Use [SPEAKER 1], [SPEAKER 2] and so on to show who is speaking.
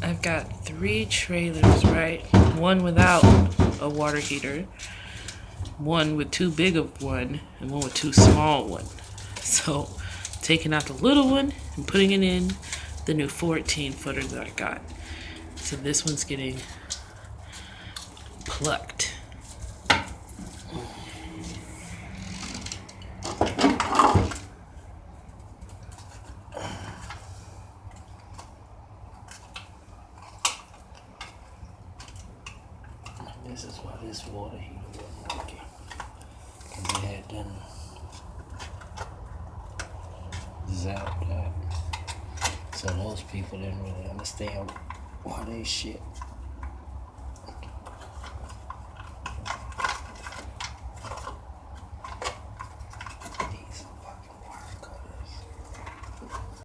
[SPEAKER 1] I've got 3 trailers, right? One without a water heater, one with too big of one, and one with too small one. So taking out the little one and putting it in the new 14-footer that I got. So this one's getting plucked.
[SPEAKER 2] This is why this water heater wasn't working. Because it had done zapped out. So those people didn't really understand why they shit.